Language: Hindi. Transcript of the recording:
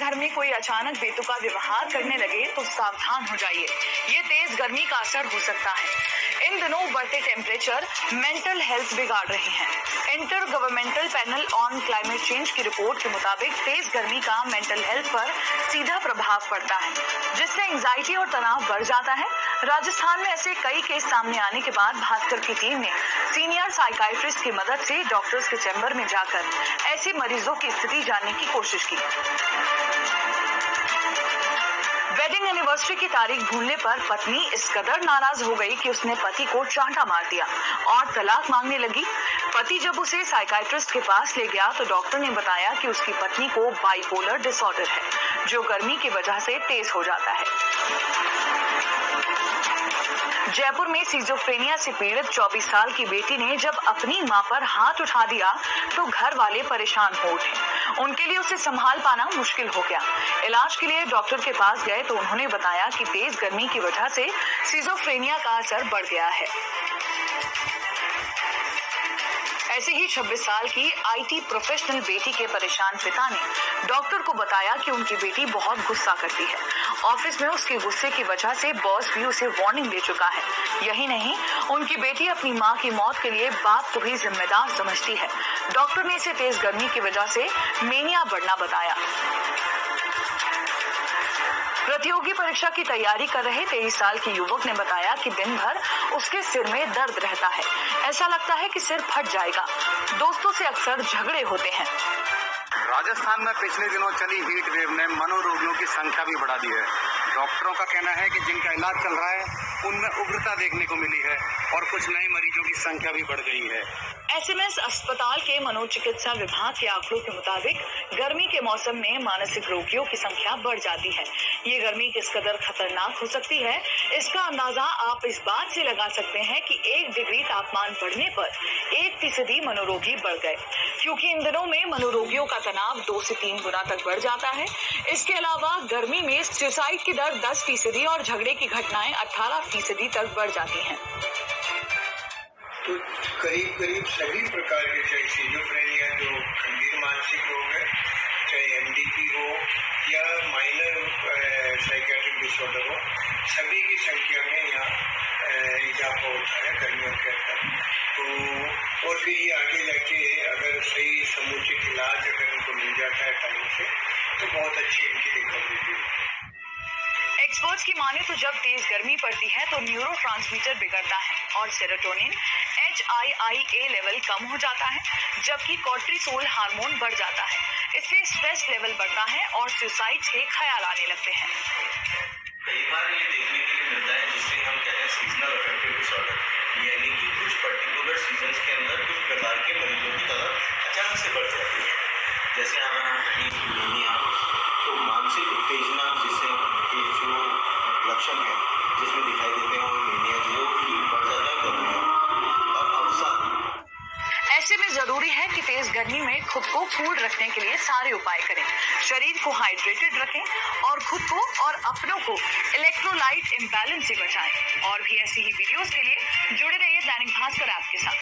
घर में कोई अचानक बेतुका व्यवहार करने लगे तो सावधान हो जाइए। ये तेज गर्मी का असर हो सकता है। इन दिनों बढ़ते टेम्परेचर मेंटल हेल्थ बिगाड़ रहे हैं। Inter governmental panel on climate change की रिपोर्ट के मुताबिक तेज गर्मी का मेंटल हेल्थ पर सीधा प्रभाव पड़ता है, जिससे एंजाइटी और तनाव बढ़ जाता है। राजस्थान में ऐसे कई केस सामने आने के बाद भास्कर की टीम ने सीनियर साइकाइट्रिस्ट की मदद से डॉक्टर्स के चैम्बर में जाकर ऐसे मरीजों की स्थिति जानने की कोशिश की। वेडिंग एनिवर्सरी की तारीख भूलने पर पत्नी इस कदर नाराज हो गई कि उसने पति को चांटा मार दिया और तलाक मांगने लगी। पति जब उसे साइकाइट्रिस्ट के पास ले गया तो डॉक्टर ने बताया कि उसकी पत्नी को बाइपोलर डिसऑर्डर है, जो गर्मी की वजह से तेज हो जाता है। जयपुर में सिजोफ्रेनिया से पीड़ित 24 साल की बेटी ने जब अपनी मां पर हाथ उठा दिया तो घर वाले परेशान हो उठे। उनके लिए उसे संभाल पाना मुश्किल हो गया। इलाज के लिए डॉक्टर के पास गए तो उन्होंने बताया कि तेज गर्मी की वजह से सिजोफ्रेनिया का असर बढ़ गया है। ऐसे ही 26 साल की आईटी प्रोफेशनल बेटी के परेशान पिता ने डॉक्टर को बताया कि उनकी बेटी बहुत गुस्सा करती है। ऑफिस में उसके गुस्से की वजह से बॉस भी उसे वार्निंग दे चुका है। यही नहीं, उनकी बेटी अपनी मां की मौत के लिए बाप को भी जिम्मेदार समझती है। डॉक्टर ने इसे तेज गर्मी की वजह से मेनिया बढ़ना बताया। प्रतियोगी परीक्षा की तैयारी कर रहे 23 साल के युवक ने बताया कि दिन भर उसके सिर में दर्द रहता है। ऐसा लगता है कि सिर फट जाएगा। दोस्तों से अक्सर झगड़े होते हैं। राजस्थान में पिछले दिनों चली हीट वेव ने मनोरोगियों की संख्या भी बढ़ा दी है। डॉक्टरों का कहना है कि जिनका इलाज चल रहा है उनमें उग्रता देखने को मिली है और कुछ नए मरीजों की संख्या भी बढ़ गई है। एसएमएस अस्पताल के मनोचिकित्सा विभाग के आंकड़ों के मुताबिक गर्मी के मौसम में मानसिक रोगियों की संख्या बढ़ जाती है। ये गर्मी किस कदर खतरनाक हो सकती है, इसका अंदाजा आप इस बात से लगा सकते हैं कि 1 डिग्री तापमान बढ़ने पर 1% मनोरोगी बढ़ गए, क्योंकि इन दिनों में मनोरोगियों का तनाव 2 से 3 गुना तक बढ़ जाता है। इसके अलावा गर्मी में सुसाइड की दर 10% और झगड़े की घटनाएं 18% तक बढ़ जाती हैं। तो करीब सभी प्रकार के, चाहे सिजोफ्रेनिया जो गंभीर मानसिक रोग है, चाहे एमडीपी हो या माइनर साइकियाट्रिक डिसऑर्डर हो, सभी की संख्या में यहाँ इजाफा होता है गर्मियों के अंदर। तो और फिर ये आगे जाके अगर सही समुचित इलाज अगर इनको मिल जाता है टाइम से तो बहुत अच्छी इनकी रिकवरी भी होती है। एक्सपर्ट्स की माने तो जब तेज गर्मी पड़ती है तो न्यूरोट्रांसमीटर बिगड़ता है और सेरोटोनिन HIIA लेवल कम हो जाता है, जबकि कॉर्टिसोल हार्मोन बढ़ जाता है। इससे स्ट्रेस लेवल बढ़ता है और सुसाइड के ख्याल आने लगते हैं। कई बार ये देखने के लिए मिलता है जिसे हम कहते हैं सीजनल अफेक्टिव डिसऑर्डर, यानी कि कुछ पर्टिकुलर सीजन्स के अंदर कुछ प्रकार के मरीजों की तादाद अचानक से बढ़ जाती है। जैसे अगर हम कहीं मेनिया तो मानसिक उत्तेजना जिससे ये जो लक्षण है जिसमें दिखाई देते हैं और मेनिया जो बढ़ जाता है गर्मी और अवसाद। ऐसे में जरूरी है कि तेज गर्मी में खुद को कूल रखने के लिए सारे उपाय करें। शरीर को हाइड्रेटेड रखें और खुद को और अपनों को इलेक्ट्रोलाइट इम्बैलेंस से बचाएं। और भी ऐसी ही वीडियोस के लिए जुड़े रहिए दैनिक भास्कर ऐप के साथ।